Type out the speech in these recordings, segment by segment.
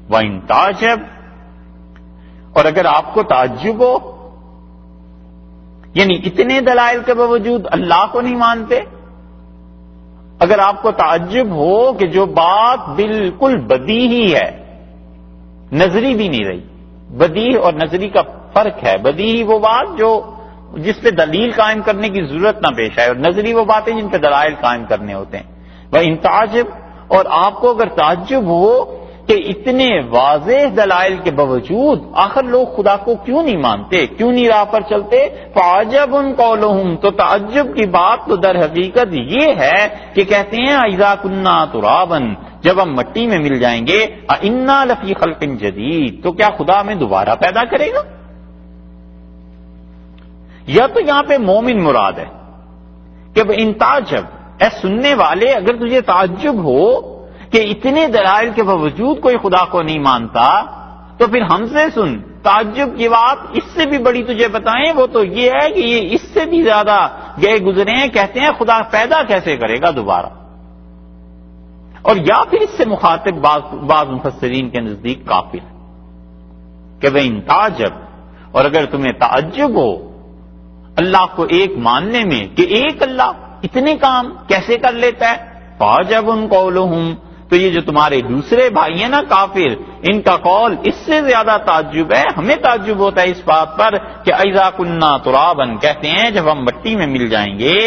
وَإِن تَعْجَبْ، اور اگر آپ کو تعجب ہو، یعنی اتنے دلائل کے باوجود اللہ کو نہیں مانتے، اگر آپ کو تعجب ہو کہ جو بات بالکل بدیہی ہے، نظری بھی نہیں رہی، بدیہی اور نظری کا فرق ہے، بدیہی وہ بات جو جس پہ دلیل قائم کرنے کی ضرورت نہ پیش آئے، اور نظری وہ باتیں جن پہ دلائل قائم کرنے ہوتے ہیں۔ وَإِن تَعْجَبْ، اور آپ کو اگر تعجب ہو کہ اتنے واضح دلائل کے باوجود آخر لوگ خدا کو کیوں نہیں مانتے، کیوں نہیں راہ پر چلتے، فَعَجَبٌ قَوْلُهُمْ، تو تعجب کی بات تو در حقیقت یہ ہے کہ کہتے ہیں اِذَا كُنَّا تُرَابًا، جب ہم مٹی میں مل جائیں گے، اِنَّا لَفِي خَلْقٍ جَدِيدٍ، تو کیا خدا ہمیں دوبارہ پیدا کرے گا؟ یا تو یہاں پہ مومن مراد ہے کہ ان تعجب، اے سننے والے اگر تجھے تعجب ہو کہ اتنے دلائل کے باوجود کوئی خدا کو نہیں مانتا، تو پھر ہم سے سن، تعجب کی بات اس سے بھی بڑی تجھے بتائیں، وہ تو یہ ہے کہ یہ اس سے بھی زیادہ گئے گزرے ہیں، کہتے ہیں خدا پیدا کیسے کرے گا دوبارہ۔ اور یا پھر اس سے مخاطب بعض مفسرین کے نزدیک کافر ہے کہ وہ ان تعجب، اور اگر تمہیں تعجب ہو اللہ کو ایک ماننے میں کہ ایک اللہ اتنے کام کیسے کر لیتا ہے، فَعَجَبٌ قَوْلُهُمْ، تو یہ جو تمہارے دوسرے بھائی ہیں نا کافر، ان کا قول اس سے زیادہ تعجب ہے۔ ہمیں تعجب ہوتا ہے اس بات پر کہ اِذَا كُنَّا تُرَابًا، کہتے ہیں جب ہم مٹی میں مل جائیں گے،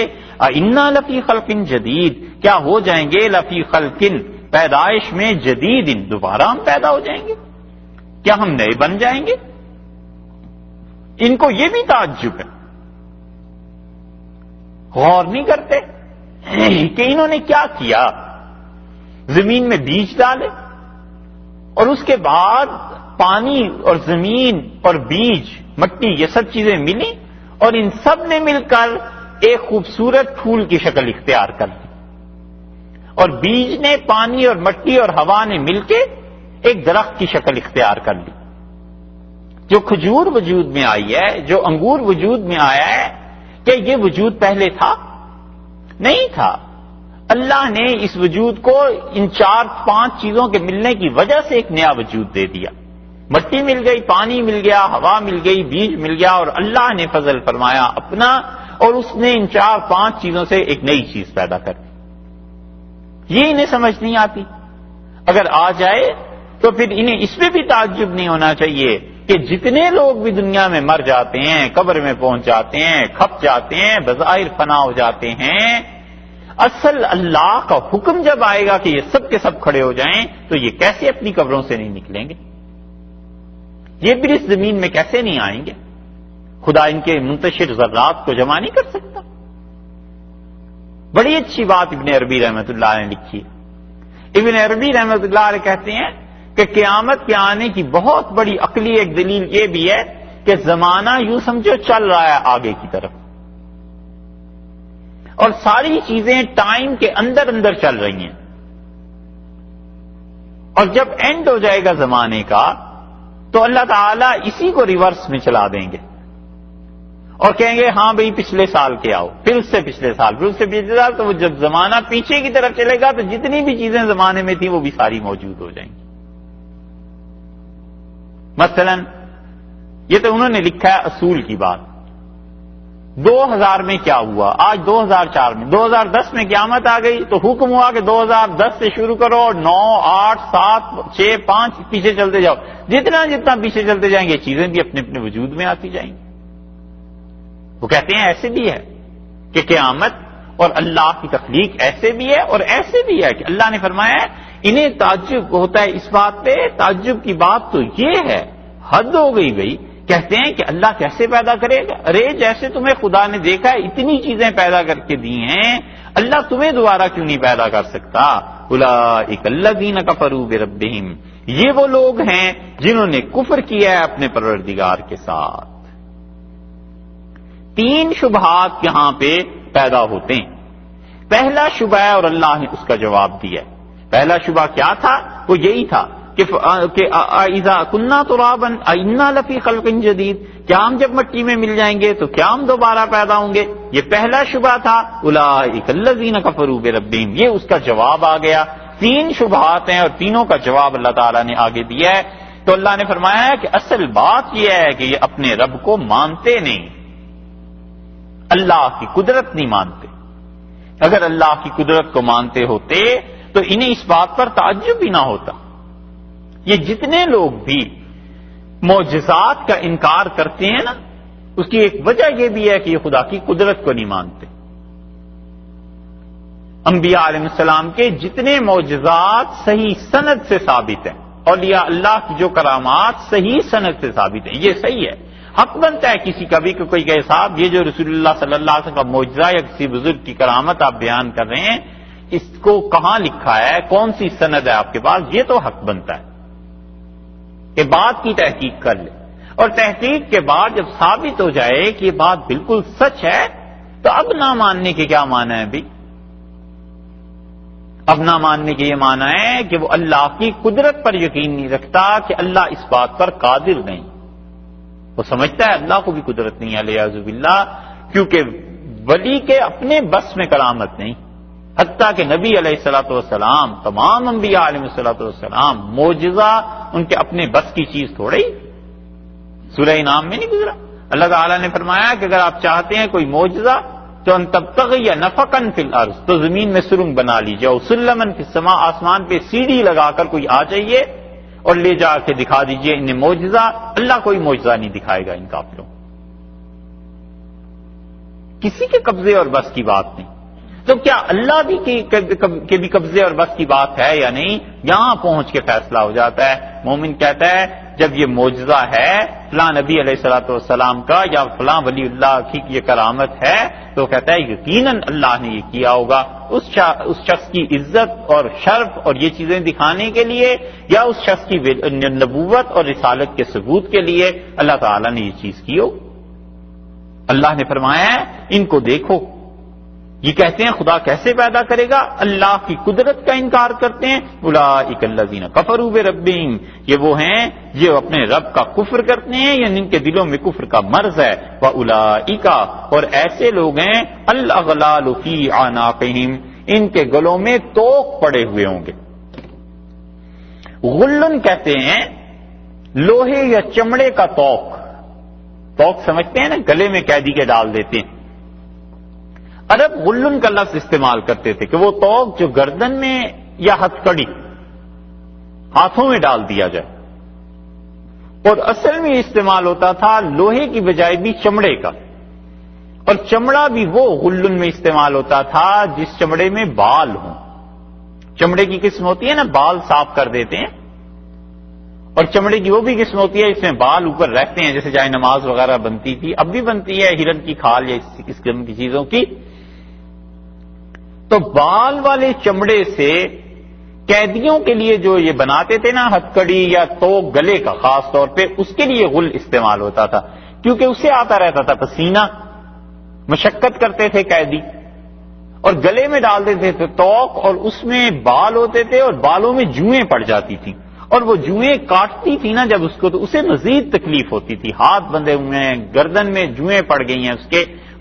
اِنَّا لَفِي خَلْقٍ جَدِيدٍ، کیا ہو جائیں گے، لَفِي خَلْقٍ، پیدائش میں، جدید، دوبارہ ہم پیدا ہو جائیں گے، کیا ہم نئے بن جائیں گے؟ ان کو یہ بھی تعجب ہے، غور نہیں کرتے کہ انہوں نے کیا کیا، زمین میں بیج ڈالے اور اس کے بعد پانی اور زمین اور بیج، مٹی، یہ سب چیزیں ملی اور ان سب نے مل کر ایک خوبصورت پھول کی شکل اختیار کر لی، اور بیج نے، پانی اور مٹی اور ہوا نے مل کے ایک درخت کی شکل اختیار کر لی۔ جو کھجور وجود میں آئی ہے، جو انگور وجود میں آیا ہے، کہ یہ وجود پہلے تھا؟ نہیں تھا۔ اللہ نے اس وجود کو ان 4-5 چیزوں کے ملنے کی وجہ سے ایک نیا وجود دے دیا، مٹی مل گئی، پانی مل گیا، ہوا مل گئی، بیج مل گیا، اور اللہ نے فضل فرمایا اپنا، اور اس نے ان 4-5 چیزوں سے ایک نئی چیز پیدا کر دی۔ یہ انہیں سمجھ نہیں آتی، اگر آ جائے تو پھر انہیں اس میں بھی تعجب نہیں ہونا چاہیے کہ جتنے لوگ بھی دنیا میں مر جاتے ہیں، قبر میں پہنچ جاتے ہیں، کھپ جاتے ہیں، بظاہر فنا ہو جاتے ہیں، اصل اللہ کا حکم جب آئے گا کہ یہ سب کے سب کھڑے ہو جائیں تو یہ کیسے اپنی قبروں سے نہیں نکلیں گے؟ یہ بھی اس زمین میں کیسے نہیں آئیں گے؟ خدا ان کے منتشر ذرات کو جمع نہیں کر سکتا؟ بڑی اچھی بات ابن عربی رحمۃ اللہ نے لکھی ہے۔ ابن عربی رحمۃ اللہ علیہ کہتے ہیں کہ قیامت کے آنے کی بہت بڑی عقلی ایک دلیل یہ بھی ہے کہ زمانہ یوں سمجھو چل رہا ہے آگے کی طرف، اور ساری چیزیں ٹائم کے اندر اندر چل رہی ہیں، اور جب اینڈ ہو جائے گا زمانے کا تو اللہ تعالیٰ اسی کو ریورس میں چلا دیں گے اور کہیں گے ہاں بھئی پچھلے سال کے آؤ، پھر اس سے پچھلے سال، پھر اس سے پچھلے سال، تو وہ جب زمانہ پیچھے کی طرف چلے گا تو جتنی بھی چیزیں زمانے میں تھیں وہ بھی ساری موجود ہو جائیں گی۔ مثلا یہ تو انہوں نے لکھا ہے اصول کی بات، 2000 میں کیا ہوا، آج 2004 میں، 2010 میں قیامت آ گئی تو حکم ہوا کہ 2010 سے شروع کرو، 9، 8، 7، 6، 5 پیچھے چلتے جاؤ، جتنا جتنا پیچھے چلتے جائیں گے چیزیں بھی اپنے اپنے وجود میں آتی جائیں گی۔ وہ کہتے ہیں ایسے بھی ہے کہ قیامت اور اللہ کی تخلیق ایسے بھی ہے اور ایسے بھی ہے کہ اللہ نے فرمایا ہے انہیں تعجب ہوتا ہے اس بات پہ، تعجب کی بات تو یہ ہے، حد ہو گئی بھائی، کہتے ہیں کہ اللہ کیسے پیدا کرے گا؟ ارے جیسے تمہیں خدا نے دیکھا ہے اتنی چیزیں پیدا کر کے دی ہیں، اللہ تمہیں دوبارہ کیوں نہیں پیدا کر سکتا؟ اولئک الذین کفروا بربہم، یہ وہ لوگ ہیں جنہوں نے کفر کیا ہے اپنے پروردگار کے ساتھ۔ 3 شبہات یہاں پہ پیدا ہوتے ہیں۔ پہلا شبہ ہے اور اللہ نے اس کا جواب دیا۔ پہلا شبہ کیا تھا؟ وہ یہی تھا کہ اذا کنا ترابا انا لفی خلق جدید، کیا ہم جب مٹی میں مل جائیں گے تو کیا ہم دوبارہ پیدا ہوں گے؟ یہ پہلا شبہ تھا، اولئک الذین کفروا بربہم، یہ اس کا جواب آ گیا۔ تین شبہات ہیں اور تینوں کا جواب اللہ تعالیٰ نے آگے دیا ہے. تو اللہ نے فرمایا ہے کہ اصل بات یہ ہے کہ یہ اپنے رب کو مانتے نہیں، اللہ کی قدرت نہیں مانتے. اگر اللہ کی قدرت کو مانتے ہوتے تو انہیں اس بات پر تعجب بھی نہ ہوتا. یہ جتنے لوگ بھی معجزات کا انکار کرتے ہیں نا، اس کی ایک وجہ یہ بھی ہے کہ یہ خدا کی قدرت کو نہیں مانتے. انبیاء علیہ السلام کے جتنے معجزات صحیح سند سے ثابت ہیں، اولیاء اللہ کی جو کرامات صحیح سند سے ثابت ہیں، یہ صحیح ہے. حق بنتا ہے کسی کا بھی کہ کوئی کہے صاحب یہ جو رسول اللہ صلی اللہ علیہ وسلم کا معجزہ یا کسی بزرگ کی کرامت آپ بیان کر رہے ہیں، اس کو کہاں لکھا ہے، کون سی سند ہے آپ کے پاس، یہ تو حق بنتا ہے کہ بات کی تحقیق کر لے. اور تحقیق کے بعد جب ثابت ہو جائے کہ یہ بات بالکل سچ ہے تو اب نہ ماننے کے کیا معنی ہے بھی؟ اب نہ ماننے کے یہ معنی ہے کہ وہ اللہ کی قدرت پر یقین نہیں رکھتا کہ اللہ اس بات پر قادر نہیں. وہ سمجھتا ہے اللہ کو بھی قدرت نہیں ہے والعیاذ باللہ، کیونکہ ولی کے اپنے بس میں کرامت نہیں. حتیٰ کہ نبی علیہ الصلوۃ والسلام، تمام انبیاء علیہ الصلوۃ والسلام، معجزہ ان کے اپنے بس کی چیز تھوڑی. سورہ انعام میں نہیں گزرا اللہ تعالیٰ نے فرمایا کہ اگر آپ چاہتے ہیں کوئی معجزہ تو ان تبتغی نفقا فی الارض، تو زمین میں سرنگ بنا لیجیے، اور سلما فی السماء، آسمان پہ سیڑھی لگا کر کوئی آ جائیے اور لے جا کے دکھا دیجیے انہیں معجزہ. اللہ کوئی معجزہ نہیں دکھائے گا ان کافروں، کسی کے قبضے اور بس کی بات نہیں. تو کیا اللہ بھی کے بھی قبضے اور بس کی بات ہے یا نہیں؟ یہاں پہنچ کے فیصلہ ہو جاتا ہے. مومن کہتا ہے جب یہ معجزہ ہے فلاں نبی علیہ الصلوۃ والسلام کا یا فلاں ولی اللہ کی یہ کرامت ہے، تو کہتا ہے یقیناً اللہ نے یہ کیا ہوگا. اس شخص کی عزت اور شرف اور یہ چیزیں دکھانے کے لیے، یا اس شخص کی نبوت اور رسالت کے ثبوت کے لیے اللہ تعالیٰ نے یہ چیز کی ہو. اللہ نے فرمایا ہے ان کو دیکھو، یہ کہتے ہیں خدا کیسے پیدا کرے گا، اللہ کی قدرت کا انکار کرتے ہیں. اولئک الذین کفروا بربہم، یہ وہ ہیں جو اپنے رب کا کفر کرتے ہیں، یعنی ان کے دلوں میں کفر کا مرض ہے. واولئک، اور ایسے لوگ ہیں الاغلال فی اعناقہم، ان کے گلوں میں توق پڑے ہوئے ہوں گے. غلن کہتے ہیں لوہے یا چمڑے کا توق. توق سمجھتے ہیں نا، گلے میں قیدی کے ڈال دیتے ہیں. عرب غلن کا لفظ استعمال کرتے تھے کہ وہ توق جو گردن میں یا ہتھکڑی ہاتھوں میں ڈال دیا جائے، اور اصل میں استعمال ہوتا تھا لوہے کی بجائے بھی چمڑے کا. اور چمڑا بھی وہ غلن میں استعمال ہوتا تھا جس چمڑے میں بال ہوں. چمڑے کی قسم ہوتی ہے نا بال صاف کر دیتے ہیں، اور چمڑے کی وہ بھی قسم ہوتی ہے اس میں بال اوپر رہتے ہیں، جیسے جائے نماز وغیرہ بنتی تھی، اب بھی بنتی ہے ہرن کی کھال یا اس قسم کی چیزوں کی. تو بال والے چمڑے سے قیدیوں کے لیے جو یہ بناتے تھے نا ہتھکڑی یا توق گلے کا، خاص طور پہ اس کے لیے غل استعمال ہوتا تھا، کیونکہ اسے آتا رہتا تھا پسینہ، مشقت کرتے تھے قیدی، اور گلے میں ڈال دیتے تھے توق، اور اس میں بال ہوتے تھے اور بالوں میں جوئیں پڑ جاتی تھیں، اور وہ جوئیں کاٹتی تھی نا جب اس کو، تو اسے مزید تکلیف ہوتی تھی. ہاتھ بندھے ہوئے ہیں، گردن میں جوئیں پڑ گئی ہیں،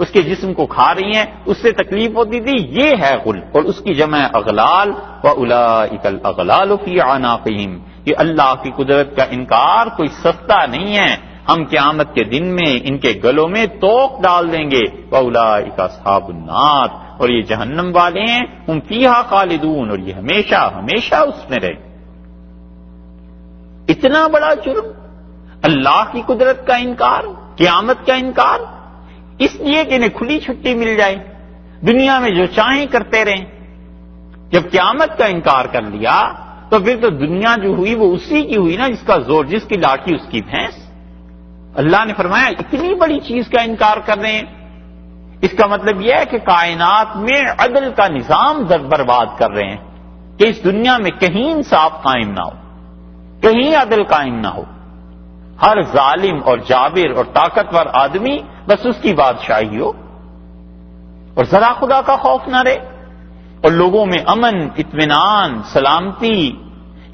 اس کے جسم کو کھا رہی ہیں، اس سے تکلیف ہوتی تھی. یہ ہے غل، اور اس کی جمع اغلال. وَأُولَئِكَ الْأَغْلَالُ فِي أَعْنَاقِهِمْ، یہ اللہ کی قدرت کا انکار کوئی سستا نہیں ہے. ہم قیامت کے دن میں ان کے گلوں میں توق ڈال دیں گے. وَأُولَئِكَ أَصْحَابُ النَّارِ، اور یہ جہنم والے ہیں. ہم فِيهَا خَالِدُونَ، اور یہ ہمیشہ ہمیشہ اس میں رہیں. اتنا بڑا جرم، اللہ کی قدرت کا انکار، قیامت کا انکار، اس لیے کہ انہیں کھلی چھٹی مل جائے، دنیا میں جو چاہیں کرتے رہیں. جب قیامت کا انکار کر لیا تو پھر تو دنیا جو ہوئی وہ اسی کی ہوئی نا جس کا زور، جس کی لاٹھی اس کی بھینس. اللہ نے فرمایا اتنی بڑی چیز کا انکار کر رہے ہیں، اس کا مطلب یہ ہے کہ کائنات میں عدل کا نظام برباد کر رہے ہیں کہ اس دنیا میں کہیں انصاف قائم نہ ہو، کہیں عدل قائم نہ ہو. ہر ظالم اور جابر اور طاقتور آدمی بس اس کی بادشاہی ہو، اور ذرا خدا کا خوف نہ رہے، اور لوگوں میں امن، اطمینان، سلامتی،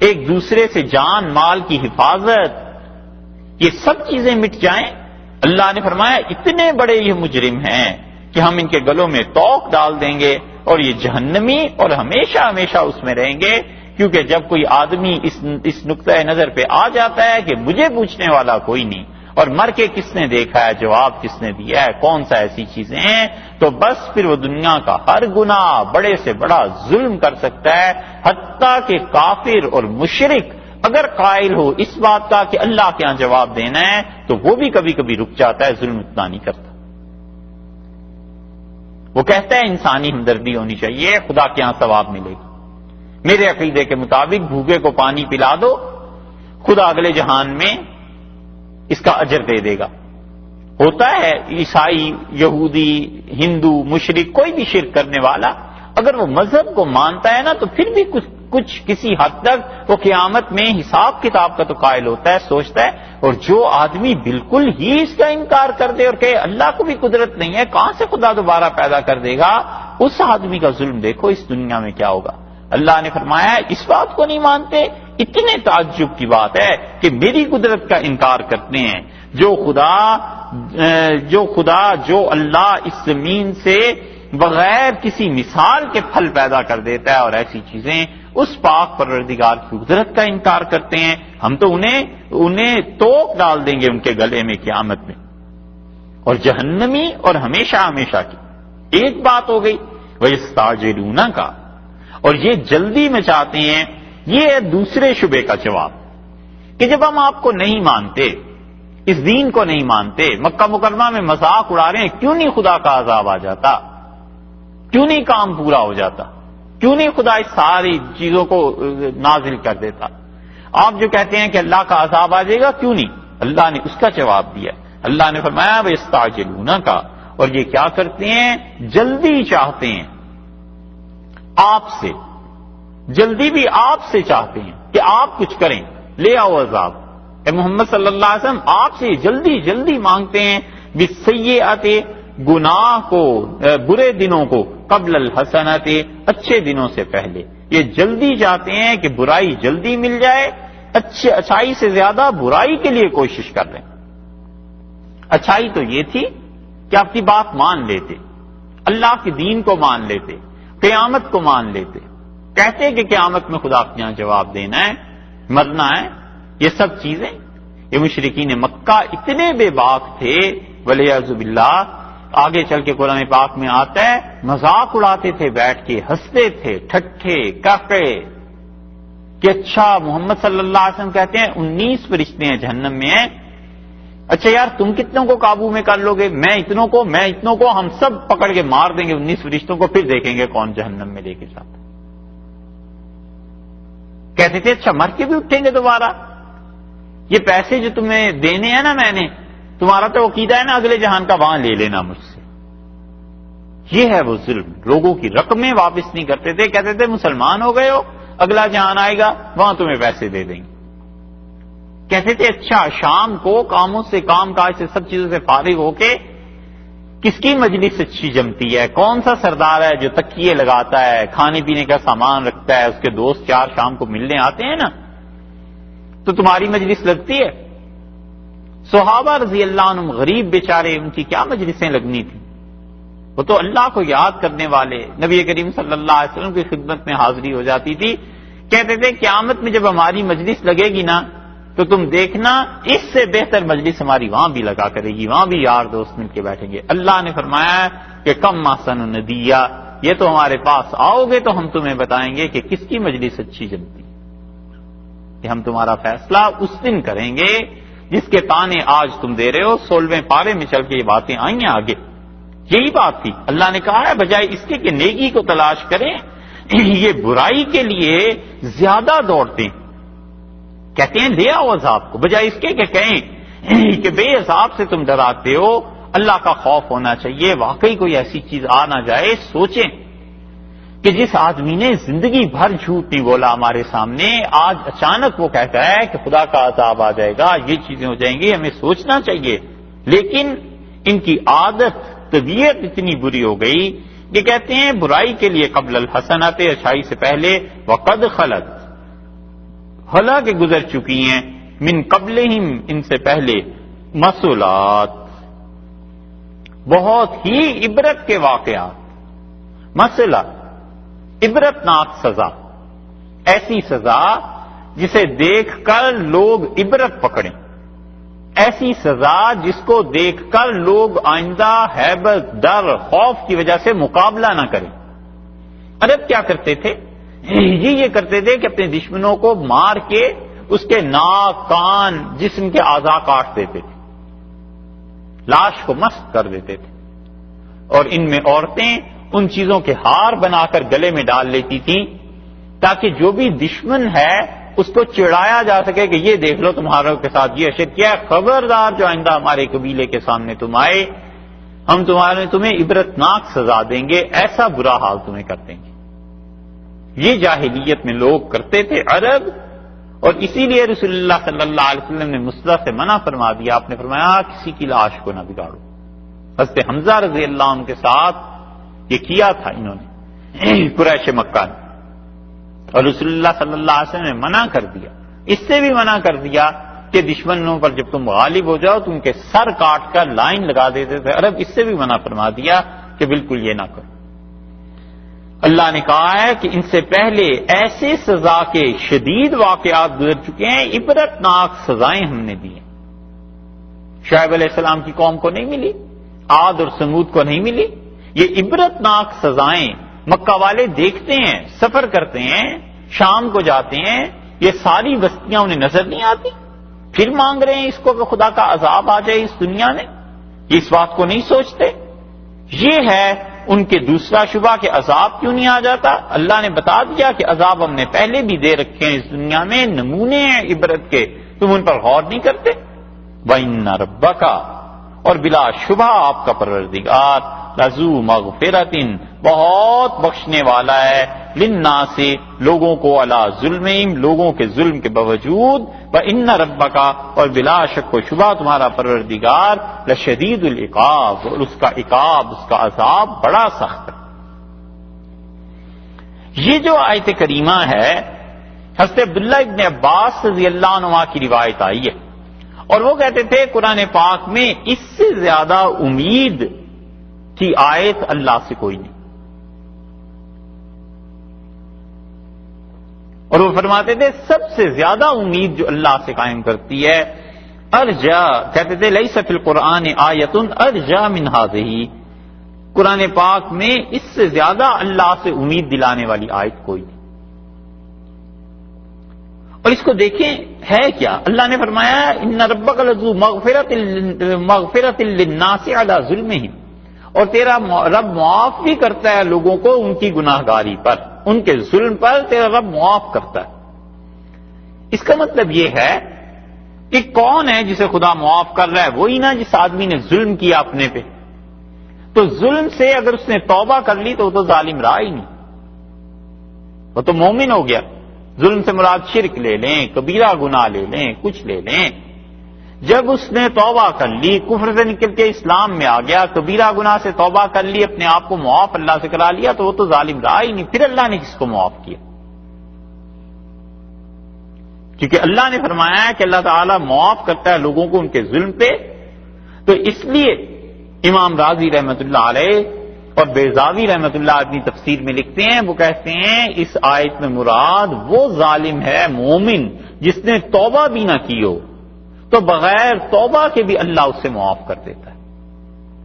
ایک دوسرے سے جان مال کی حفاظت، یہ سب چیزیں مٹ جائیں. اللہ نے فرمایا اتنے بڑے یہ مجرم ہیں کہ ہم ان کے گلوں میں توق ڈال دیں گے، اور یہ جہنمی اور ہمیشہ ہمیشہ اس میں رہیں گے. کیونکہ جب کوئی آدمی اس نقطۂ نظر پہ آ جاتا ہے کہ مجھے پوچھنے والا کوئی نہیں اور مر کے کس نے دیکھا ہے، جواب کس نے دیا ہے، کون سا ایسی چیزیں ہیں، تو بس پھر وہ دنیا کا ہر گناہ بڑے سے بڑا ظلم کر سکتا ہے، حتیٰ کہ کافر اور مشرک اگر قائل ہو اس بات کا کہ اللہ کے ہاں جواب دینا ہے تو وہ بھی کبھی کبھی رک جاتا ہے، ظلم اتنا نہیں کرتا۔ وہ کہتا ہے انسانی ہمدردی ہونی چاہیے، خدا کے ہاں ثواب ملے گا۔ میرے عقیدے کے مطابق بھوکے کو پانی پلا دو، خدا اگلے جہان میں اس کا اجر دے دے گا۔ ہوتا ہے عیسائی، یہودی، ہندو، مشرک، کوئی بھی شرک کرنے والا اگر وہ مذہب کو مانتا ہے نا تو پھر بھی کچھ کسی حد تک وہ قیامت میں حساب کتاب کا تو قائل ہوتا ہے، سوچتا ہے۔ اور جو آدمی بالکل ہی اس کا انکار کر دے اور کہے اللہ کو بھی قدرت نہیں ہے، کہاں سے خدا دوبارہ پیدا کر دے گا، اس آدمی کا ظلم دیکھو اس دنیا میں کیا ہوگا۔ اللہ نے فرمایا اس بات کو نہیں مانتے، اتنے تعجب کی بات ہے کہ میری قدرت کا انکار کرتے ہیں۔ جو اللہ اس زمین سے بغیر کسی مثال کے پھل پیدا کر دیتا ہے اور ایسی چیزیں، اس پاک پروردگار کی قدرت کا انکار کرتے ہیں، ہم تو انہیں توق ڈال دیں گے ان کے گلے میں قیامت میں، اور جہنمی اور ہمیشہ ہمیشہ کی۔ ایک بات ہو گئی وَيَسْتَعْجِلُونَ کا، اور یہ جلدی میں چاہتے ہیں، یہ ہے دوسرے شبے کا جواب کہ جب ہم آپ کو نہیں مانتے، اس دین کو نہیں مانتے، مکہ مکرمہ میں مذاق اڑا رہے ہیں، کیوں نہیں خدا کا عذاب آ جاتا، کیوں نہیں کام پورا ہو جاتا، کیوں نہیں خدا اس ساری چیزوں کو نازل کر دیتا؟ آپ جو کہتے ہیں کہ اللہ کا عذاب آ جائے گا، کیوں نہیں؟ اللہ نے اس کا جواب دیا، اللہ نے فرمایا وَيَسْتَعْجِلُونَ کا، اور یہ کیا کرتے ہیں، جلدی چاہتے ہیں آپ سے، جلدی بھی آپ سے چاہتے ہیں کہ آپ کچھ کریں، لے آؤ عذاب۔ اے محمد صلی اللہ علیہ وسلم آپ سے جلدی جلدی مانگتے ہیں بالسیئات، گناہ کو، برے دنوں کو، قبل الحسنات، اچھے دنوں سے پہلے۔ یہ جلدی چاہتے ہیں کہ برائی جلدی مل جائے، اچھائی سے زیادہ برائی کے لیے کوشش کر رہے ہیں۔ اچھائی تو یہ تھی کہ آپ کی بات مان لیتے، اللہ کے دین کو مان لیتے، قیامت کو مان لیتے، کہتے کہ قیامت میں خدا کے یہاں جواب دینا ہے، مرنا ہے، یہ سب چیزیں۔ یہ مشرکین مکہ اتنے بے باک تھے، والعیاذ باللہ، آگے چل کے قرآن پاک میں آتا ہے، مذاق اڑاتے تھے، بیٹھ کے ہنستے تھے، ٹھٹھے کہتے کہ اچھا محمد صلی اللہ علیہ وسلم کہتے ہیں 19 فرشتے ہیں جہنم میں ہیں، اچھا یار تم کتنوں کو قابو میں کر لو گے، میں اتنوں کو ہم سب پکڑ کے مار دیں گے 19 فرشتوں کو، پھر دیکھیں گے کون جہنم میں لے کے جاتا۔ کہتے تھے اچھا مر کے بھی اٹھیں گے دوبارہ، یہ پیسے جو تمہیں دینے ہیں نا، میں نے تمہارا تو عقیدہ ہے نا اگلے جہان کا، وہاں لے لینا مجھ سے۔ یہ ہے وہ ظلم، لوگوں کی رقمیں واپس نہیں کرتے تھے، کہتے تھے مسلمان ہو گئے ہو، اگلا جہان آئے گا وہاں تمہیں پیسے دے دیں گے۔ کہتے تھے اچھا شام کو کاموں سے، کام کاج سے، سب چیزوں سے فارغ ہو کے کس کی مجلس اچھی جمتی ہے، کون سا سردار ہے جو تکیے لگاتا ہے، کھانے پینے کا سامان رکھتا ہے، اس کے دوست 4 شام کو ملنے آتے ہیں نا، تو تمہاری مجلس لگتی ہے؟ صحابہ رضی اللہ عنہم غریب بیچارے، ان کی کیا مجلسیں لگنی تھی، وہ تو اللہ کو یاد کرنے والے، نبی کریم صلی اللہ علیہ وسلم کی خدمت میں حاضری ہو جاتی تھی۔ کہتے تھے قیامت میں جب ہماری مجلس لگے گی نا تو تم دیکھنا اس سے بہتر مجلس ہماری وہاں بھی لگا کرے گی، وہاں بھی یار دوست مل کے بیٹھیں گے۔ اللہ نے فرمایا کہ کم احسن ندیہ، یہ تو ہمارے پاس آؤ گے تو ہم تمہیں بتائیں گے کہ کس کی مجلس اچھی جمتی، کہ ہم تمہارا فیصلہ اس دن کریں گے جس کے تانے آج تم دے رہے ہو۔ 16ویں پارے میں چل کے یہ باتیں آئی ہیں آگے، یہی بات تھی۔ اللہ نے کہا ہے بجائے اس کے کہ نیکی کو تلاش کریں، یہ برائی کے لیے زیادہ دوڑتے ہیں، کہتے ہیں لے آؤ عذاب کو، بجائے اس کے کہ کہیں کہ بے عذاب سے تم ڈراتے ہو، اللہ کا خوف ہونا چاہیے، واقعی کوئی ایسی چیز آ نہ جائے۔ سوچیں کہ جس آدمی نے زندگی بھر جھوٹ نہیں بولا ہمارے سامنے، آج اچانک وہ کہتا ہے کہ خدا کا عذاب آ جائے گا، یہ چیزیں ہو جائیں گی، ہمیں سوچنا چاہیے۔ لیکن ان کی عادت، طبیعت اتنی بری ہو گئی کہ کہتے ہیں برائی کے لیے قبل الحسنات، اچھائی سے پہلے، وقد خلت، حالانکہ گزر چکی ہیں، من قبلہم، ان سے پہلے، مسئلات، بہت ہی عبرت کے واقعات، مسئلہ عبرتناک سزا، ایسی سزا جسے دیکھ کر لوگ عبرت پکڑیں، ایسی سزا جس کو دیکھ کر لوگ آئندہ ہیبت، ڈر، خوف کی وجہ سے مقابلہ نہ کریں۔ عرب کیا کرتے تھے؟ یہ کرتے تھے کہ اپنے دشمنوں کو مار کے اس کے ناک، کان، جسم کے اعضاء کاٹ دیتے تھے، لاش کو مست کر دیتے تھے، اور ان میں عورتیں ان چیزوں کے ہار بنا کر گلے میں ڈال لیتی تھیں تاکہ جو بھی دشمن ہے اس کو چڑھایا جا سکے کہ یہ دیکھ لو تمہاروں کے ساتھ یہ اشر کیا ہے، خبردار جو آئندہ ہمارے قبیلے کے سامنے تم آئے ہم تمہیں عبرتناک سزا دیں گے، ایسا برا حال تمہیں کر دیں گے۔ یہ جاہلیت میں لوگ کرتے تھے عرب، اور اسی لیے رسول اللہ صلی اللہ علیہ وسلم نے مسئلہ سے منع فرما دیا۔ آپ نے فرمایا کسی کی لاش کو نہ بگاڑو۔ حضرت حمزہ رضی اللہ عنہ کے ساتھ یہ کیا تھا انہوں نے قریش مکہ نے، اور رسول اللہ صلی اللہ علیہ وسلم نے منع کر دیا، اس سے بھی منع کر دیا کہ دشمنوں پر جب تم غالب ہو جاؤ تو ان کے سر کاٹ کر لائن لگا دیتے تھے عرب، اس سے بھی منع فرما دیا کہ بالکل یہ نہ کرو۔ اللہ نے کہا ہے کہ ان سے پہلے ایسے سزا کے شدید واقعات گزر چکے ہیں، عبرتناک سزائیں ہم نے دی ہیں۔ شعیب علیہ السلام کی قوم کو نہیں ملی، عاد اور سمود کو نہیں ملی، یہ عبرتناک سزائیں مکہ والے دیکھتے ہیں، سفر کرتے ہیں، شام کو جاتے ہیں، یہ ساری بستیاں انہیں نظر نہیں آتی، پھر مانگ رہے ہیں اس کو کہ خدا کا عذاب آ جائے اس دنیا میں، یہ اس بات کو نہیں سوچتے۔ یہ ہے ان کے دوسرا شبہ کہ عذاب کیوں نہیں آ جاتا۔ اللہ نے بتا دیا کہ عذاب ہم نے پہلے بھی دے رکھے ہیں اس دنیا میں، نمونے ہیں عبرت کے، تم ان پر غور نہیں کرتے۔ وَإِنَّ رَبَّكَ، اور بلا شبہ آپ کا پروردگار، لذو مغفرۃ، بہت بخشنے والا ہے، للناس، لوگوں کو، علی ظلمہم، لوگوں کے ظلم کے باوجود، وَإِنَّ رَبَّكَ، اور بلا شک و شبہ تمہارا پروردگار، لشدید العقاب، اور اس کا عقاب، اس کا عذاب بڑا سخت ہے۔ یہ جو آیت کریمہ ہے حضرت عبداللہ ابن عباس رضی اللہ عنہ کی روایت آئی ہے، اور وہ کہتے تھے قرآن پاک میں اس سے زیادہ امید کی آیت اللہ سے کوئی نہیں، اور وہ فرماتے تھے سب سے زیادہ امید جو اللہ سے قائم کرتی ہے، ارجا، کہتے تھے لیس فی القرآن آیۃ ارجا من ہذہ، قرآن پاک میں اس سے زیادہ اللہ سے امید دلانے والی آیت کوئی نہیں۔ اور اس کو دیکھیں ہے کیا، اللہ نے فرمایا ان ربک لذو مغفرۃ للناس علی ظلمہم، اور تیرا رب معاف بھی کرتا ہے لوگوں کو ان کی گناہ گاری پر، ان کے ظلم پر تیرا رب معاف کرتا ہے۔ اس کا مطلب یہ ہے کہ کون ہے جسے خدا معاف کر رہا ہے؟ وہی نا جس آدمی نے ظلم کیا اپنے پہ، تو ظلم سے اگر اس نے توبہ کر لی تو وہ تو ظالم رہا ہی نہیں، وہ تو مومن ہو گیا۔ ظلم سے مراد شرک لے لیں، کبیرہ گناہ لے لیں، کچھ لے لیں، جب اس نے توبہ کر لی، کفر سے نکل کے اسلام میں آ گیا، کبیرہ گناہ سے توبہ کر لی، اپنے آپ کو معاف اللہ سے کرا لیا، تو وہ تو ظالم رہا ہی نہیں، پھر اللہ نے کس کو معاف کیا؟ کیونکہ اللہ نے فرمایا ہے کہ اللہ تعالیٰ معاف کرتا ہے لوگوں کو ان کے ظلم پہ، تو اس لیے امام راضی رحمت اللہ علیہ اور بیضاوی رحمت اللہ اپنی تفسیر میں لکھتے ہیں، وہ کہتے ہیں اس آیت میں مراد وہ ظالم ہے مومن جس نے توبہ بھی نہ کی ہو، تو بغیر توبہ کے بھی اللہ اس سے معاف کر دیتا ہے۔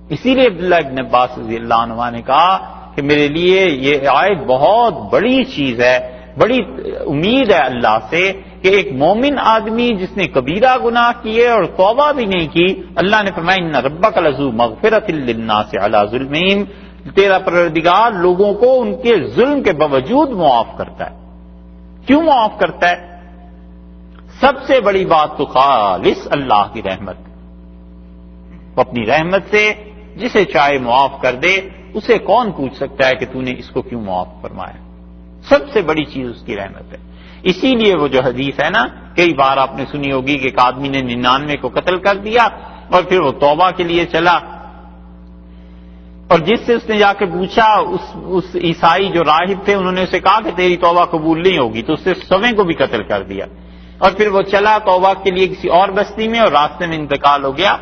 اسی لیے عبداللہ ابن عباس رضی اللہ عنہ نے کہا کہ میرے لیے یہ آیت بہت بڑی چیز ہے، بڑی امید ہے اللہ سے کہ ایک مومن آدمی جس نے کبیرہ گناہ کیے اور توبہ بھی نہیں کی، اللہ نے فرمایا ان ربک لذو مغفرۃ للناس علی ظلمہم، تیرا پروردگار لوگوں کو ان کے ظلم کے باوجود معاف کرتا ہے۔ کیوں معاف کرتا ہے؟ سب سے بڑی بات تو خالص اللہ کی رحمت، وہ اپنی رحمت سے جسے چاہے معاف کر دے، اسے کون پوچھ سکتا ہے کہ تو نے اس کو کیوں معاف فرمایا؟ سب سے بڑی چیز اس کی رحمت ہے۔ اسی لیے وہ جو حدیث ہے نا، کئی بار آپ نے سنی ہوگی کہ ایک آدمی نے 99 کو قتل کر دیا اور پھر وہ توبہ کے لیے چلا، اور جس سے اس نے جا کے پوچھا، اس عیسائی جو راہب تھے انہوں نے اسے کہا کہ تیری توبہ قبول نہیں ہوگی، تو اس سے 100 کو بھی قتل کر دیا، اور پھر وہ چلا توبہ کے لیے کسی اور بستی میں اور راستے میں انتقال ہو گیا،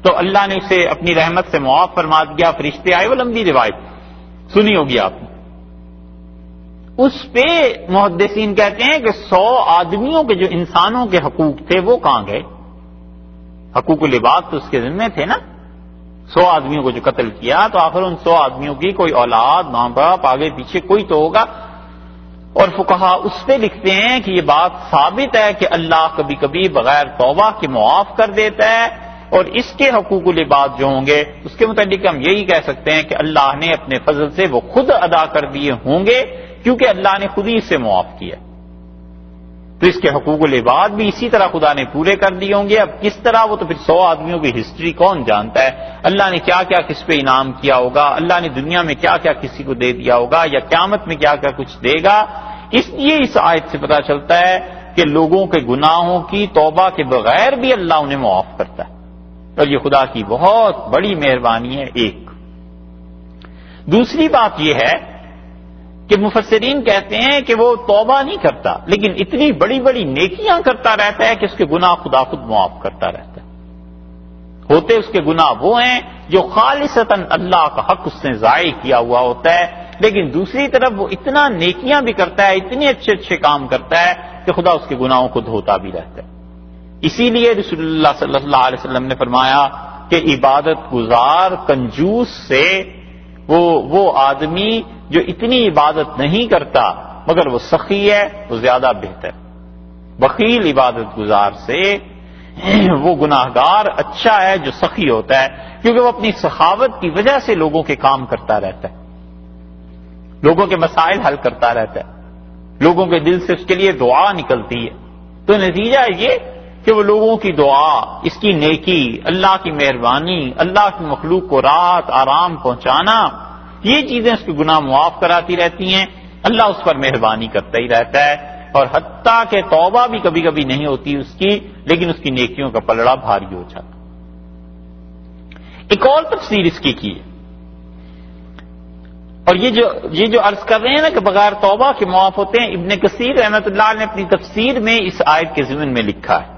تو اللہ نے اسے اپنی رحمت سے معاف فرما دیا، فرشتے آئے، وہ لمبی روایت سنی ہوگی آپ نے۔ اس پہ محدثین کہتے ہیں کہ 100 آدمیوں کے جو انسانوں کے حقوق تھے وہ کہاں گئے؟ حقوق العباد تو اس کے ذمے تھے نا. 100 آدمیوں کو جو قتل کیا تو آخر ان 100 آدمیوں کی کوئی اولاد، ماں باپ، آگے پیچھے کوئی تو ہوگا. اور فقہا اس پہ لکھتے ہیں کہ یہ بات ثابت ہے کہ اللہ کبھی کبھی بغیر توبہ کے معاف کر دیتا ہے، اور اس کے حقوق العباد جو ہوں گے اس کے متعلق ہم یہی کہہ سکتے ہیں کہ اللہ نے اپنے فضل سے وہ خود ادا کر دیے ہوں گے، کیونکہ اللہ نے خود ہی اسے معاف کیا. تو اس کے حقوق العباد بھی اسی طرح خدا نے پورے کر دیے ہوں گے. اب کس طرح، وہ تو پھر 100 آدمیوں کی ہسٹری کون جانتا ہے. اللہ نے کیا کیا کس پہ انعام کیا ہوگا، اللہ نے دنیا میں کیا کیا کسی کو دے دیا ہوگا، یا قیامت میں کیا کیا کچھ دے گا. اس لیے اس آیت سے پتہ چلتا ہے کہ لوگوں کے گناہوں کی توبہ کے بغیر بھی اللہ انہیں معاف کرتا ہے، اور یہ خدا کی بہت بڑی مہربانی ہے. ایک دوسری بات یہ ہے کہ مفسرین کہتے ہیں کہ وہ توبہ نہیں کرتا لیکن اتنی بڑی بڑی نیکیاں کرتا رہتا ہے کہ اس کے گناہ خدا خود معاف کرتا رہتا ہے. ہوتے اس کے گناہ وہ ہیں جو خالصتاً اللہ کا حق اس نے ضائع کیا ہوا ہوتا ہے، لیکن دوسری طرف وہ اتنا نیکیاں بھی کرتا ہے، اتنے اچھے اچھے کام کرتا ہے کہ خدا اس کے گناہوں کو دھوتا بھی رہتا ہے. اسی لیے رسول اللہ صلی اللہ علیہ وسلم نے فرمایا کہ عبادت گزار کنجوس سے وہ آدمی جو اتنی عبادت نہیں کرتا مگر وہ سخی ہے وہ زیادہ بہتر. بخیل عبادت گزار سے وہ گناہگار اچھا ہے جو سخی ہوتا ہے، کیونکہ وہ اپنی سخاوت کی وجہ سے لوگوں کے کام کرتا رہتا ہے، لوگوں کے مسائل حل کرتا رہتا ہے، لوگوں کے دل سے اس کے لیے دعا نکلتی ہے. تو نتیجہ یہ کہ وہ لوگوں کی دعا، اس کی نیکی، اللہ کی مہربانی، اللہ کی مخلوق کو راحت آرام پہنچانا، یہ چیزیں اس کے گناہ معاف کراتی رہتی ہیں. اللہ اس پر مہربانی کرتا ہی رہتا ہے، اور حتیٰ کہ توبہ بھی کبھی کبھی نہیں ہوتی اس کی، لیکن اس کی نیکیوں کا پلڑا بھاری ہو جاتا. ایک اور تفسیر اس کی ہے، اور یہ جو عرض کر رہے ہیں نا کہ بغیر توبہ کے معاف ہوتے ہیں، ابن کثیر رحمۃ اللہ نے اپنی تفسیر میں اس آیت کے ضمن میں لکھا ہے.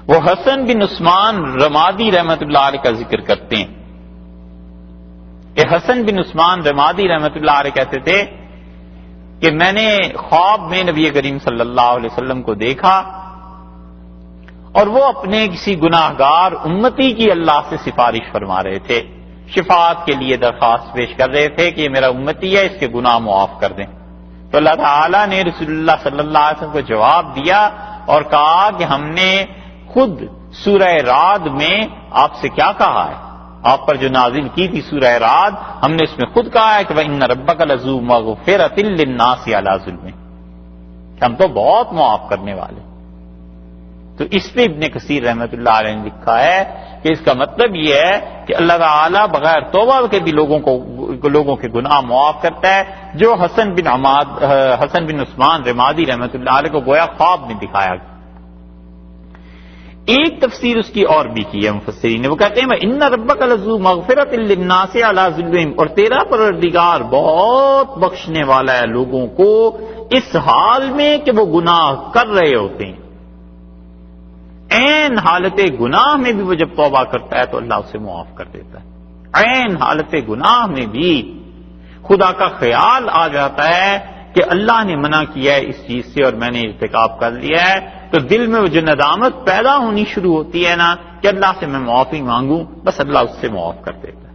وہ حسن بن عثمان رمادی رحمۃ اللہ علیہ کا ذکر کرتے ہیں کہ حسن بن عثمان رمادی رحمۃ اللہ علیہ کہتے تھے کہ میں نے خواب میں نبی کریم صلی اللہ علیہ وسلم کو دیکھا اور وہ اپنے کسی گناہگار امتی کی اللہ سے سفارش فرما رہے تھے، شفاعت کے لیے درخواست پیش کر رہے تھے کہ یہ میرا امتی ہے، اس کے گناہ معاف کر دیں. تو اللہ تعالیٰ نے رسول اللہ صلی اللہ علیہ وسلم کو جواب دیا اور کہا کہ ہم نے خود سورہ رعد میں آپ سے کیا کہا ہے، آپ پر جو نازل کی تھی سورہ رعد، ہم نے اس میں خود کہا ہے کہ وَإِنَّ رَبَّكَ لَذُو مَغْفِرَةٍ لِلنَّاسِ عَلَىٰ ظُلْمِهِمْ، ہم تو بہت معاف کرنے والے. تو اس پہ ابن کثیر رحمۃ اللہ علیہ نے لکھا ہے کہ اس کا مطلب یہ ہے کہ اللہ تعالیٰ بغیر توبہ کے بھی لوگوں کے گناہ معاف کرتا ہے، جو حسن بن عثمان رمادی رحمۃ اللہ علیہ کو گویا خواب میں دکھایا گیا. ایک تفسیر اس کی اور بھی کی ہے مفسرین نے، وہ کہتے ہیں ان ربک لذو مغفرۃ للناس علی ظلمہم، اور تیرا پروردگار بہت بخشنے والا ہے لوگوں کو اس حال میں کہ وہ گناہ کر رہے ہوتے ہیں. عین حالت گناہ میں بھی وہ جب توبہ کرتا ہے تو اللہ اسے معاف کر دیتا ہے. عین حالت گناہ میں بھی خدا کا خیال آ جاتا ہے کہ اللہ نے منع کیا ہے اس چیز سے اور میں نے ارتکاب کر لیا ہے، تو دل میں وہ جو ندامت پیدا ہونی شروع ہوتی ہے نا کہ اللہ سے میں معافی مانگوں، بس اللہ اس سے معاف کر دیتا ہے.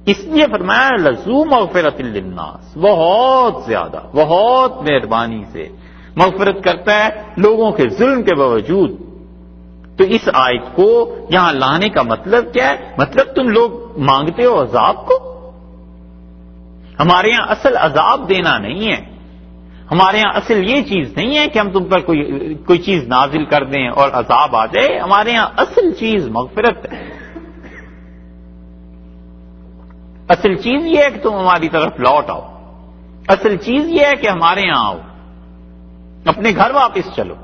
اس لیے فرمایا لذو مغفرۃ للناس، بہت زیادہ بہت مہربانی سے مغفرت کرتا ہے لوگوں کے ظلم کے باوجود. تو اس آیت کو یہاں لانے کا مطلب کیا ہے؟ مطلب تم لوگ مانگتے ہو عذاب کو، ہمارے یہاں اصل عذاب دینا نہیں ہے، ہمارے یہاں اصل یہ چیز نہیں ہے کہ ہم تم پر کوئی چیز نازل کر دیں اور عذاب آ جائے. ہمارے یہاں اصل چیز مغفرت ہے. اصل چیز یہ ہے کہ تم ہماری طرف لوٹ آؤ، اصل چیز یہ ہے کہ ہمارے یہاں آؤ، اپنے گھر واپس چلو،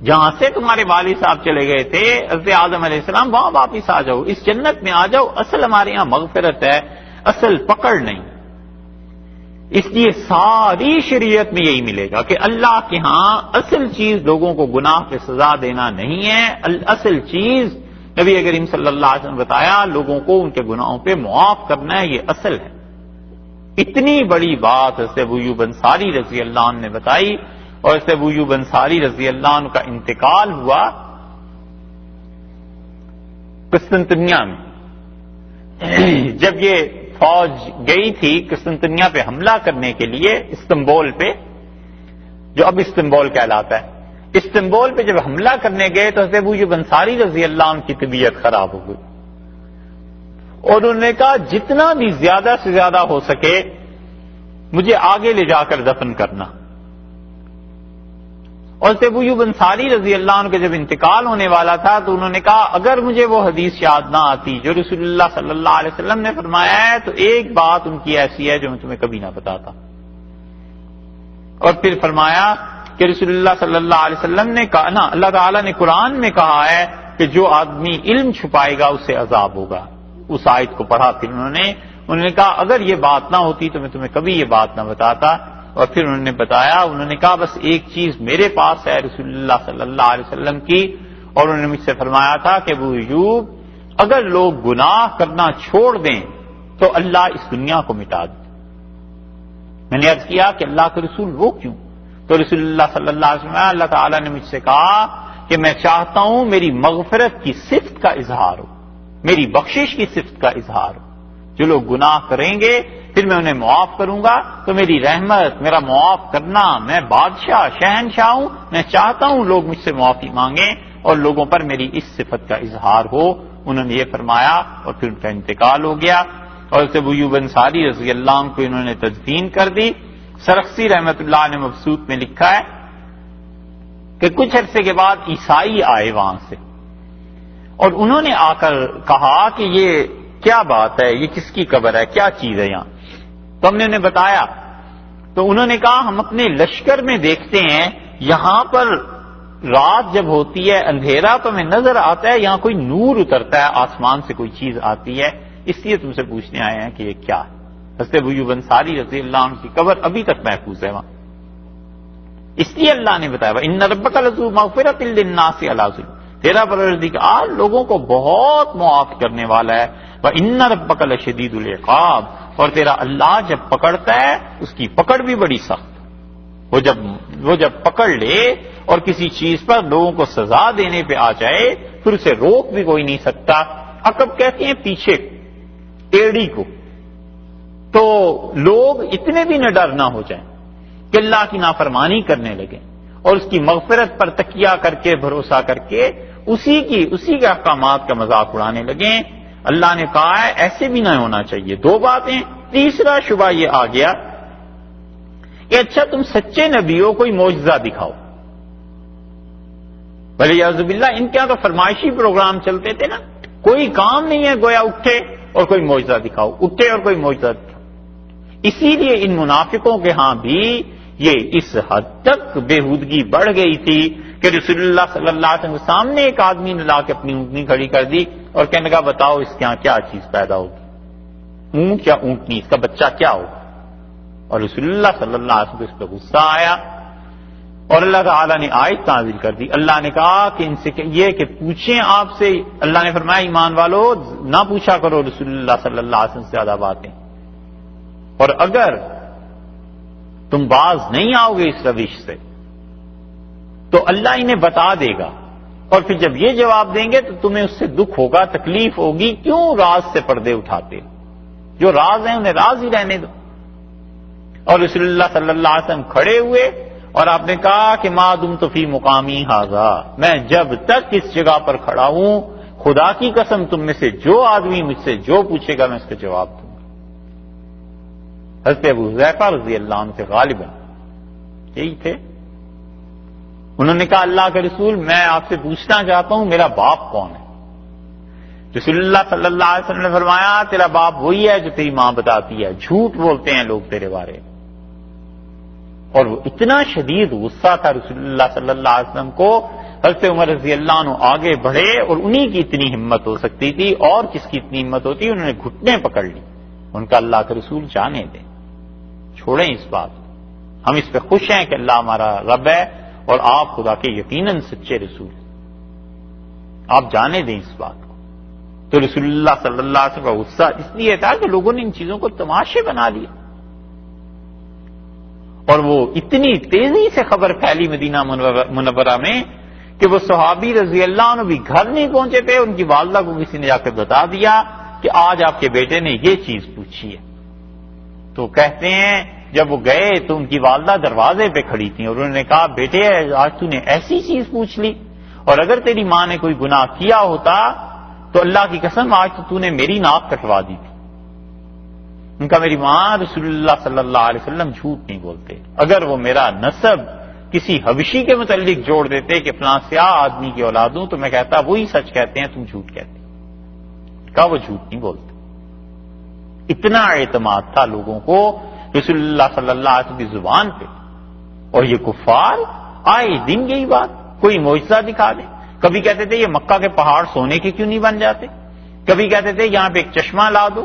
جہاں سے تمہارے والد صاحب چلے گئے تھے حضرت آدم علیہ السلام، وہاں واپس آ جاؤ، اس جنت میں آ جاؤ. اصل ہمارے یہاں مغفرت ہے، اصل پکڑ نہیں. اس لیے ساری شریعت میں یہی ملے گا کہ اللہ کے ہاں اصل چیز لوگوں کو گناہ پہ سزا دینا نہیں ہے، اصل چیز نبی کریم صلی اللہ علیہ وسلم نے بتایا لوگوں کو ان کے گناہوں پہ معاف کرنا ہے، یہ اصل ہے. اتنی بڑی بات حضرت ابو ایوب انصاری رضی اللہ عنہ نے بتائی، اور حضرت ابو ایوب انصاری رضی اللہ عنہ کا انتقال ہوا قسطنطنیہ میں۔ جب یہ فوج گئی تھی قسطنطنیہ پہ حملہ کرنے کے لیے، استنبول پہ، جو اب استنبول کہلاتا ہے، استنبول پہ جب حملہ کرنے گئے تو حضرت ابو ایوب انصاری رضی اللہ عنہ کی طبیعت خراب ہو گئی، اور انہوں نے کہا جتنا بھی زیادہ سے زیادہ ہو سکے مجھے آگے لے جا کر دفن کرنا۔ اور حضرت ابو ایوب انصاری رضی اللہ عنہ کا جب انتقال ہونے والا تھا تو انہوں نے کہا اگر مجھے وہ حدیث یاد نہ آتی جو رسول اللہ صلی اللہ علیہ وسلم نے فرمایا ہے تو ایک بات ان کی ایسی ہے جو میں تمہیں کبھی نہ بتاتا۔ اور پھر فرمایا کہ رسول اللہ صلی اللہ علیہ وسلم نے کہا نا، اللہ تعالیٰ نے قرآن میں کہا ہے کہ جو آدمی علم چھپائے گا اسے عذاب ہوگا۔ اس آیت کو پڑھا پھر انہوں نے کہا اگر یہ بات نہ ہوتی تو میں تمہیں کبھی یہ بات نہ بتاتا۔ اور پھر انہوں نے بتایا، انہوں نے کہا بس ایک چیز میرے پاس ہے رسول اللہ صلی اللہ علیہ وسلم کی، اور انہوں نے مجھ سے فرمایا تھا کہ ابو ایوب اگر لوگ گناہ کرنا چھوڑ دیں تو اللہ اس دنیا کو مٹا دے۔ میں نے عرض کیا کہ اللہ کے رسول وہ کیوں؟ تو رسول اللہ صلی اللہ علیہ وسلم اللہ تعالیٰ نے مجھ سے کہا کہ میں چاہتا ہوں میری مغفرت کی صفت کا اظہار ہو، میری بخشش کی صفت کا اظہار ہو۔ جو لوگ گناہ کریں گے پھر میں انہیں معاف کروں گا، تو میری رحمت، میرا معاف کرنا، میں بادشاہ شہنشاہ ہوں، میں چاہتا ہوں لوگ مجھ سے معافی مانگیں اور لوگوں پر میری اس صفت کا اظہار ہو۔ انہوں نے یہ فرمایا اور پھر ان کا انتقال ہو گیا، اور حضرت ابو ایوب انصاری رضی اللہ عنہ کو انہوں نے تدفین کر دی۔ سرخسی رحمت اللہ نے مبسوط میں لکھا ہے کہ کچھ عرصے کے بعد عیسائی آئے وہاں سے، اور انہوں نے آ کر کہا کہ یہ کیا بات ہے، یہ کس کی قبر ہے، کیا چیز ہے یہاں؟ تو ہم نے انہیں بتایا، تو انہوں نے کہا ہم اپنے لشکر میں دیکھتے ہیں یہاں پر رات جب ہوتی ہے اندھیرا تو ہمیں نظر آتا ہے یہاں کوئی نور اترتا ہے، آسمان سے کوئی چیز آتی ہے، اس لیے تم سے پوچھنے آئے ہیں کہ یہ کیا ہے۔ حضرت ابو ایوب انصاری رضی اللہ عنہ کی قبر ابھی تک محفوظ ہے وہاں، اس لیے اللہ نے بتایا ان ربک لذو مغفرۃ للناس علی ظلم، تیرا پروردگار لوگوں کو بہت معاف کرنے والا ہے، وَإِنَّ رَبَّكَ لَشَدِيدُ الْعِقَابِ، اور تیرا اللہ جب پکڑتا ہے اس کی پکڑ بھی بڑی سخت، وہ جب پکڑ لے اور کسی چیز پر لوگوں کو سزا دینے پہ آ جائے پھر اسے روک بھی کوئی نہیں سکتا۔ عقب کہتے ہیں پیچھے ایڑی کو، تو لوگ اتنے بھی نہ ڈر نہ ہو جائیں کہ اللہ کی نافرمانی کرنے لگیں اور اس کی مغفرت پر تکیہ کر کے بھروسہ کر کے اسی کے احکامات کا مذاق اڑانے لگیں۔ اللہ نے کہا ہے ایسے بھی نہ ہونا چاہیے۔ دو باتیں، تیسرا شبہ یہ آ گیا کہ اچھا تم سچے نبی ہو، کوئی معجزہ دکھاؤ۔ ولیعوذ باللہ ان کے یہاں تو فرمائشی پروگرام چلتے تھے نا، کوئی کام نہیں ہے گویا اٹھے اور کوئی معجزہ دکھاؤ، اٹھے اور کوئی معجزہ دکھاؤ۔ اسی لیے ان منافقوں کے ہاں بھی یہ اس حد تک بےہودگی بڑھ گئی تھی کہ رسول اللہ صلی اللہ علیہ وسلم کے سامنے ایک آدمی نے لا کے اپنی اونٹنی کھڑی کر دی اور کہنے لگا بتاؤ اس کے یہاں کیا چیز پیدا ہوگی، اونٹ یا اونٹنی، اس کا بچہ کیا ہوگا؟ اور رسول اللہ صلی اللہ علیہ وسلم کو اس پہ غصہ آیا اور اللہ تعالیٰ نے آیت نازل کر دی۔ اللہ نے کہا کہ ان سے یہ کہ پوچھیں آپ سے، اللہ نے فرمایا ایمان والو نہ پوچھا کرو رسول اللہ صلی اللہ علیہ وسلم سے زیادہ باتیں، اور اگر تم باز نہیں آؤ گے اس روش سے تو اللہ انہیں بتا دے گا، اور پھر جب یہ جواب دیں گے تو تمہیں اس سے دکھ ہوگا، تکلیف ہوگی، کیوں راز سے پردے اٹھاتے ہو؟ جو راز ہیں انہیں راز ہی رہنے دو۔ اور رسول اللہ صلی اللہ علیہ وسلم کھڑے ہوئے اور آپ نے کہا کہ ما دمت فی مقامی ھذا، میں جب تک اس جگہ پر کھڑا ہوں خدا کی قسم تم میں سے جو آدمی مجھ سے جو پوچھے گا میں اس کا جواب دوں گا۔ حضرت ابو حذیفہ رضی اللہ عنہ سے غالباً یہی تھے، انہوں نے کہا اللہ کے رسول میں آپ سے پوچھنا چاہتا ہوں میرا باپ کون ہے؟ رسول اللہ صلی اللہ علیہ وسلم نے فرمایا تیرا باپ وہی ہے جو تیری ماں بتاتی ہے، جھوٹ بولتے ہیں لوگ تیرے بارے۔ اور وہ اتنا شدید غصہ تھا رسول اللہ صلی اللہ علیہ وسلم کو، حضرت عمر رضی اللہ عنہ آگے بڑھے اور انہی کی اتنی ہمت ہو سکتی تھی، اور کس کی اتنی ہمت ہوتی، انہوں نے گھٹنے پکڑ لی، ان کا اللہ کے رسول جانے دیں، چھوڑیں اس بات، ہم اس پہ خوش ہیں کہ اللہ ہمارا رب ہے اور آپ خدا کے یقیناً سچے رسول ہیں، آپ جانے دیں اس بات کو۔ تو رسول اللہ صلی اللہ علیہ وسلم کا غصہ اس لیے تھا کہ لوگوں نے ان چیزوں کو تماشے بنا لیا، اور وہ اتنی تیزی سے خبر پھیلی مدینہ منورہ میں کہ وہ صحابی رضی اللہ عنہ بھی گھر نہیں پہنچے تھے، ان کی والدہ کو کسی نے جا کے بتا دیا کہ آج آپ کے بیٹے نے یہ چیز پوچھی ہے۔ تو کہتے ہیں جب وہ گئے تو ان کی والدہ دروازے پہ کھڑی تھیں اور انہوں نے کہا بیٹے آج تو نے ایسی چیز پوچھ لی، اور اگر تیری ماں نے کوئی گناہ کیا ہوتا تو اللہ کی قسم آج تو نے میری ناک کٹوا دی تھی۔ ان کا میری ماں رسول اللہ صلی اللہ علیہ وسلم جھوٹ نہیں بولتے، اگر وہ میرا نسب کسی حبشی کے متعلق جوڑ دیتے کہ فلاں سیاہ آدمی کی اولاد ہوں تو میں کہتا وہی سچ کہتے ہیں تم جھوٹ کہتے، کہا وہ جھوٹ نہیں بولتے۔ اتنا اعتماد تھا لوگوں کو رسول اللہ صلی اللہ علیہ وسلم کی زبان پہ، اور یہ کفار آئے دن یہی بات کوئی معجزہ دکھا دے، کبھی کہتے تھے یہ مکہ کے پہاڑ سونے کے کیوں نہیں بن جاتے، کبھی کہتے تھے یہاں پہ ایک چشمہ لا دو،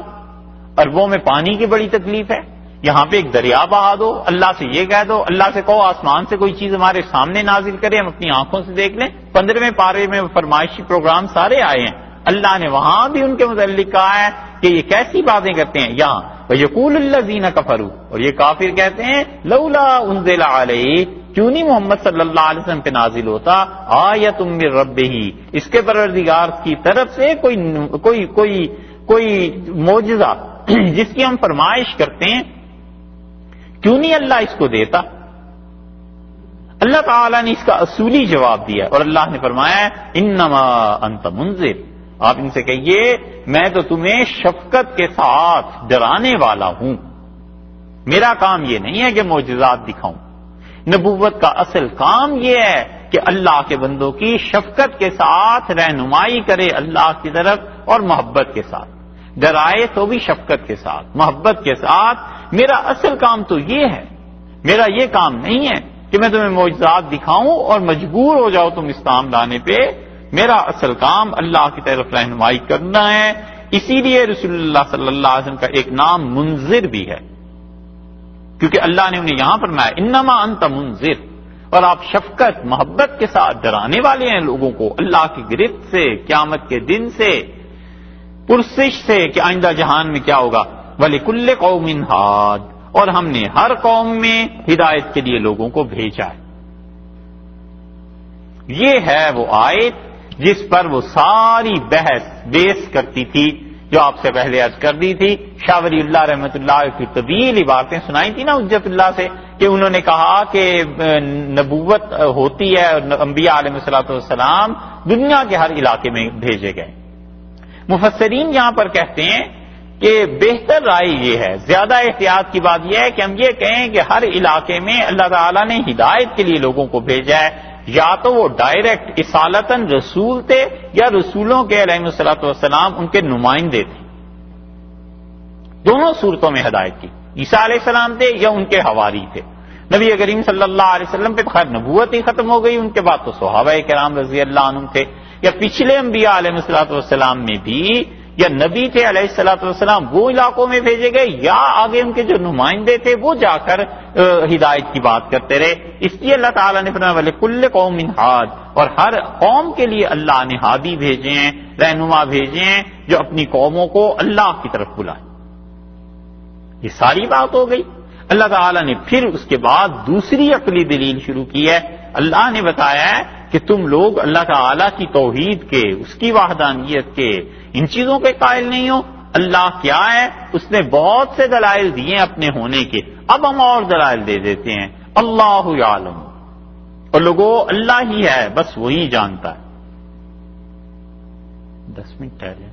اربوں میں پانی کی بڑی تکلیف ہے، یہاں پہ ایک دریا بہا دو، اللہ سے یہ کہہ دو، اللہ سے کہو آسمان سے کوئی چیز ہمارے سامنے نازل کرے ہم اپنی آنکھوں سے دیکھ لیں۔ 15ویں پارے میں فرمائشی پروگرام سارے آئے ہیں، اللہ نے وہاں بھی ان کے متعلق کہا ہے کہ یہ کیسی باتیں کرتے ہیں۔ یہاں وَيَقُولُ الَّذِينَ كَفَرُوا، اور یہ کافر کہتے ہیں لَوْلَا أُنزِلَ عَلَيْهِ، کیوں نہیں محمد صلی اللہ علیہ وسلم پہ نازل ہوتا آیۃ من ربہ، اس کے پروردگار کی طرف سے کوئی معجزہ جس کی ہم فرمائش کرتے ہیں، کیوں نہیں اللہ اس کو دیتا؟ اللہ تعالیٰ نے اس کا اصولی جواب دیا اور اللہ نے فرمایا انما انت منذر، آپ ان سے کہیے میں تو تمہیں شفقت کے ساتھ ڈرانے والا ہوں، میرا کام یہ نہیں ہے کہ معجزات دکھاؤں، نبوت کا اصل کام یہ ہے کہ اللہ کے بندوں کی شفقت کے ساتھ رہنمائی کرے اللہ کی طرف اور محبت کے ساتھ، ڈرائے تو بھی شفقت کے ساتھ محبت کے ساتھ۔ میرا اصل کام تو یہ ہے، میرا یہ کام نہیں ہے کہ میں تمہیں معجزات دکھاؤں اور مجبور ہو جاؤ تم اسلام لانے پہ، میرا اصل کام اللہ کی طرف رہنمائی کرنا ہے۔ اسی لیے رسول اللہ صلی اللہ علیہ وسلم کا ایک نام منذر بھی ہے، کیونکہ اللہ نے انہیں یہاں فرمایا انما انت منذر، اور آپ شفقت محبت کے ساتھ ڈرانے والے ہیں لوگوں کو اللہ کی گرفت سے، قیامت کے دن سے، پرسش سے کہ آئندہ جہان میں کیا ہوگا۔ وَلِكُلِّ قَوْمٍ هَادٍ، اور ہم نے ہر قوم میں ہدایت کے لیے لوگوں کو بھیجا ہے۔ یہ ہے وہ آیت جس پر وہ ساری بحث بیس کرتی تھی جو آپ سے پہلے عرض کر دی تھی۔ شاہ ولی اللہ رحمۃ اللہ کی طویل عبارتیں سنائی تھی نا حجت اللہ سے، کہ انہوں نے کہا کہ نبوت ہوتی ہے اور انبیاء علیہ الصلوۃ والسلام دنیا کے ہر علاقے میں بھیجے گئے۔ مفسرین یہاں پر کہتے ہیں کہ بہتر رائے یہ ہے، زیادہ احتیاط کی بات یہ ہے کہ ہم یہ کہیں کہ ہر علاقے میں اللہ تعالیٰ نے ہدایت کے لیے لوگوں کو بھیجا ہے، یا تو وہ ڈائریکٹ اصالتاً رسول تھے یا رسولوں کے علیہ الصلوۃ والسلام ان کے نمائندے تھے، دونوں صورتوں میں ہدایت کی، عیسیٰ علیہ السلام تھے یا ان کے حواری تھے۔ نبی کریم صلی اللہ علیہ وسلم پہ خیر نبوت ہی ختم ہو گئی، ان کے بعد تو صحابہ کرام رضی اللہ عنہم تھے، یا پچھلے انبیاء علیہ الصلوۃ والسلام میں بھی یا نبی تھے علیہ الصلوۃ والسلام وہ علاقوں میں بھیجے گئے، یا آگے ان کے جو نمائندے تھے وہ جا کر ہدایت کی بات کرتے رہے۔ اس لیے اللہ تعالیٰ نے فرمایا وَلِكُلِّ قَوْمٍ هَادٍ، اور ہر قوم کے لیے اللہ نے ہادی بھیجے ہیں، رہنما بھیجے ہیں جو اپنی قوموں کو اللہ کی طرف بلائیں۔ یہ ساری بات ہو گئی۔ اللہ تعالیٰ نے پھر اس کے بعد دوسری عقلی دلیل شروع کی ہے۔ اللہ نے بتایا ہے کہ تم لوگ اللہ تعالیٰ کی توحید کے، اس کی وحدانیت کے، ان چیزوں کے قائل نہیں ہو۔ اللہ کیا ہے؟ اس نے بہت سے دلائل دیے اپنے ہونے کے، اب ہم اور دلائل دے دیتے ہیں۔ اللہ یعلم، اور لوگوں اللہ ہی ہے، بس وہی جانتا ہے۔ 10 منٹ ٹھہرے۔